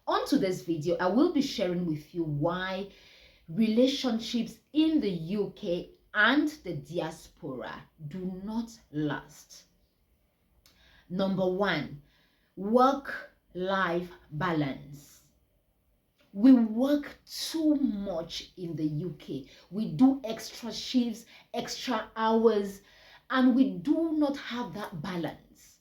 On to this video, I will be sharing with you why relationships in the UK and the diaspora do not last. Number one, work-life balance. We work too much in the UK. We do extra shifts, extra hours, and we do not have that balance.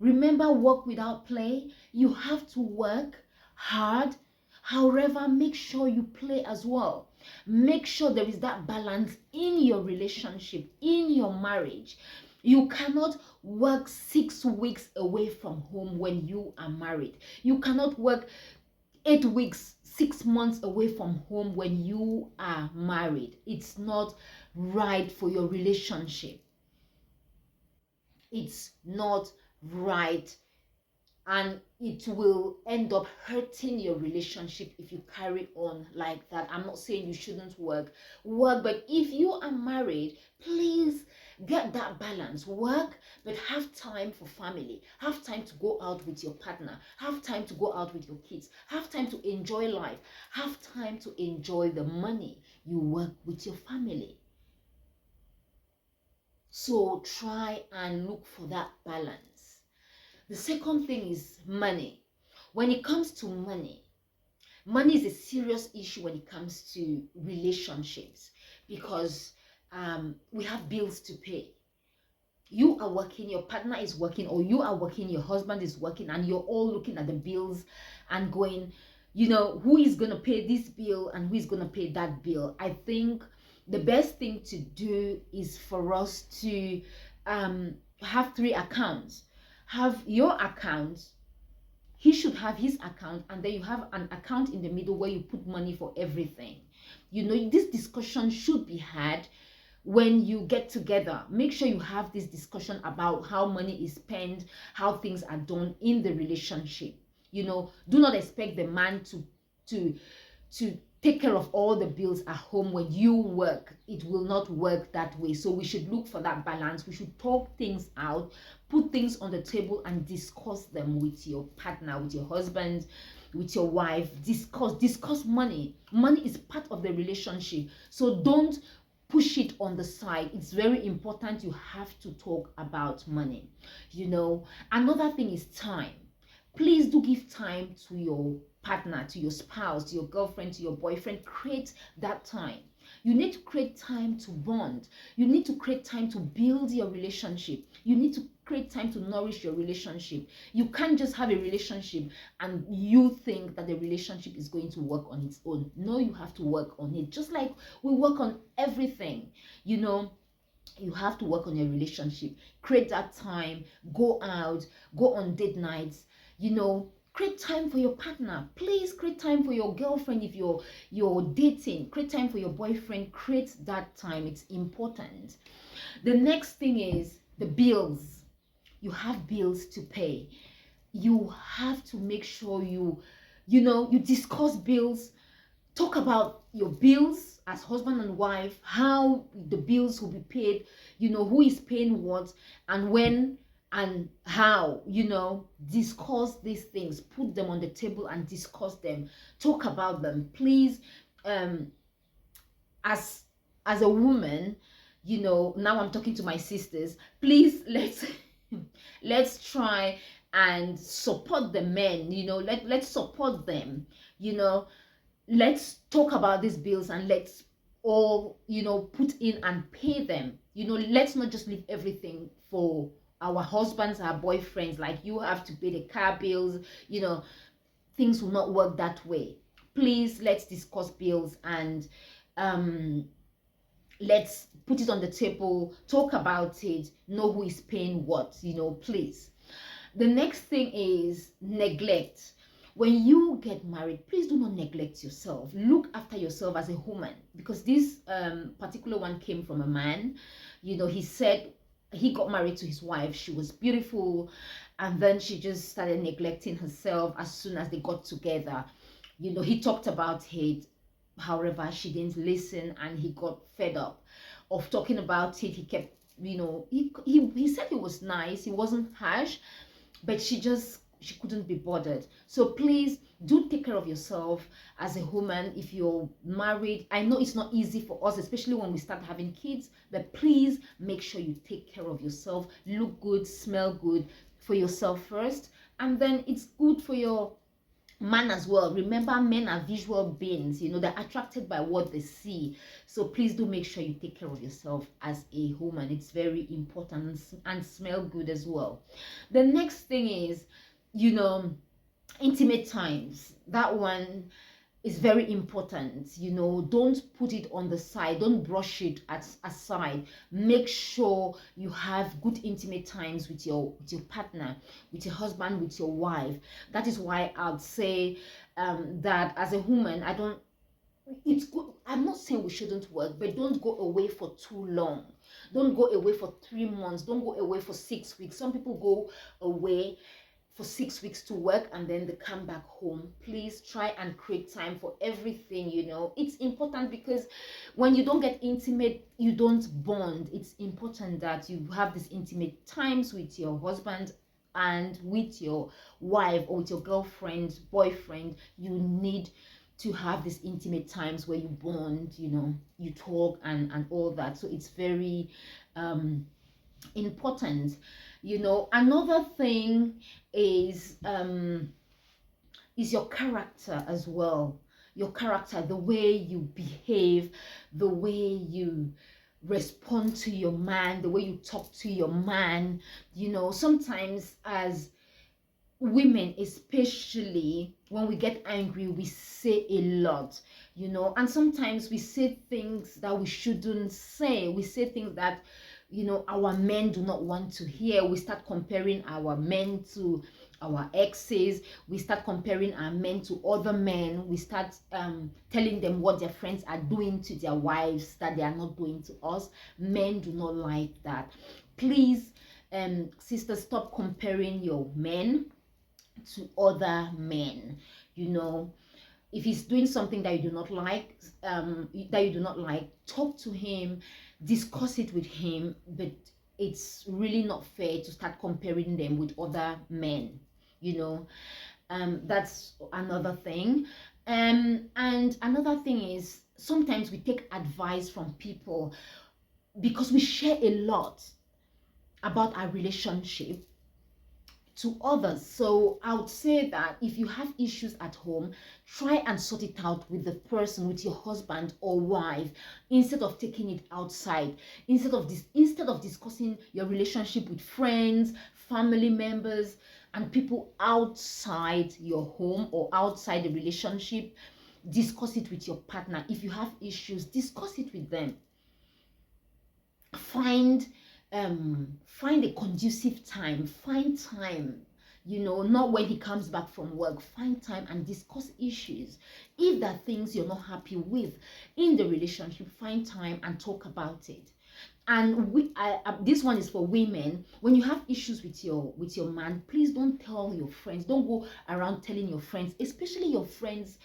Remember, work without play. You have to work hard. However, make sure you play as well. Make sure there is that balance in your relationship, in your marriage. You cannot work 6 weeks away from home when you are married. You cannot work 8 weeks, 6 months away from home when you are married. It's not right for your relationship. It's not right, and it will end up hurting your relationship if you carry on like that. I'm not saying you shouldn't work, but if you are married, please get that balance. Work, but have time for family, have time to go out with your partner, have time to go out with your kids, have time to enjoy life, have time to enjoy the money you work with your family. So try and look for that balance. The second thing is money. When it comes to money, money is a serious issue when it comes to relationships, because we have bills to pay. You are working, your partner is working, or you are working, your husband is working, and you're all looking at the bills and going, who is going to pay this bill and who is going to pay that bill? I think the best thing to do is for us to have 3 accounts. Have your account, he should have his account, and then you have an account in the middle where you put money for everything. This discussion should be had when you get together. Make sure you have this discussion about how money is spent, how things are done in the relationship. Do not expect the man to take care of all the bills at home when you work. It will not work that way. So we should look for that balance. We should talk things out, put things on the table, and discuss them with your partner, with your husband, with your wife. Discuss money. Money is part of the relationship, so don't push it on the side. It's very important. You have to talk about money. Another thing is time. Please do give time to your partner, to your spouse, to your girlfriend, to your boyfriend. Create that time. You need to create time to bond. You need to create time to build your relationship. You need to create time to nourish your relationship. You can't just have a relationship and you think that the relationship is going to work on its own. No, you have to work on it. Just like we work on everything, you have to work on your relationship. Create that time. Go out, go on date nights, create time for your partner. Please create time for your girlfriend. If you're dating, create time for your boyfriend. Create that time. It's important. The next thing is the bills. You have bills to pay. You have to make sure you discuss bills. Talk about your bills as husband and wife, how the bills will be paid, who is paying what and when and how. Discuss these things, put them on the table and discuss them. Talk about them. Please, as a woman, now I'm talking to my sisters, please, let's try and support the men. Let's support them. Let's talk about these bills and let's all put in and pay them. Let's not just leave everything for our husbands, our boyfriends, like you have to pay the car bills. Things will not work that way. Please, let's discuss bills and let's put it on the table, talk about it, know who is paying what, please. The next thing is neglect. When you get married, please do not neglect yourself. Look after yourself as a woman, because this particular one came from a man. He said he got married to his wife. She was beautiful, and then she just started neglecting herself as soon as they got together. He talked about it. However, she didn't listen, and he got fed up of talking about it. He kept, he said he was nice, he wasn't harsh, but she she couldn't be bothered. So please do take care of yourself as a woman. If you're married, I know it's not easy for us, especially when we start having kids, but please make sure you take care of yourself. Look good, smell good for yourself first, and then it's good for your man as well. Remember, men are visual beings, you know, they're attracted by what they see. So please do make sure you take care of yourself as a woman. It's very important, and smell good as well. The next thing is, you know, intimate times. That one is very important. You know, don't put it on the side, don't brush it aside. Make sure you have good intimate times with your partner, with your husband, with your wife. That is why I'd say that as a woman, I don't it's good. I'm not saying we shouldn't work, but don't go away for too long. Don't go away for 3 months. Don't go away for 6 weeks. Some people go away for 6 weeks to work and then they come back home. Please try and create time for everything. You know, it's important, because when you don't get intimate, you don't bond. It's important that you have these intimate times with your husband and with your wife, or with your girlfriend, boyfriend. You need to have these intimate times where you bond, you know, you talk and all that. So it's very important. You know, another thing is your character as well. Your character, the way you behave, the way you respond to your man, the way you talk to your man. You know, sometimes as women, especially when we get angry, we say a lot, you know, and sometimes we say things that we shouldn't say. We say things that, you know, our men do not want to hear. We start comparing our men to our exes. We start comparing our men to other men. We start telling them what their friends are doing to their wives that they are not doing to us. Men do not like that. Please, sisters, stop comparing your men to other men. You know, if he's doing something that you do not like, talk to him, discuss it with him. But it's really not fair to start comparing them with other men, you know. That's another thing. And another thing is, sometimes we take advice from people because we share a lot about our relationship to others. So I would say that if you have issues at home, try and sort it out with the person, with your husband or wife, instead of taking it outside. Instead of discussing your relationship with friends, family members, and people outside your home or outside the relationship, discuss it with your partner. If you have issues, discuss it with them. Find a conducive time. Find time, you know, not when he comes back from work. Find time and discuss issues. If there are things you're not happy with in the relationship, find time and talk about it. And this one is for women. When you have issues with your man, please don't tell your friends. Don't go around telling your friends, especially your friends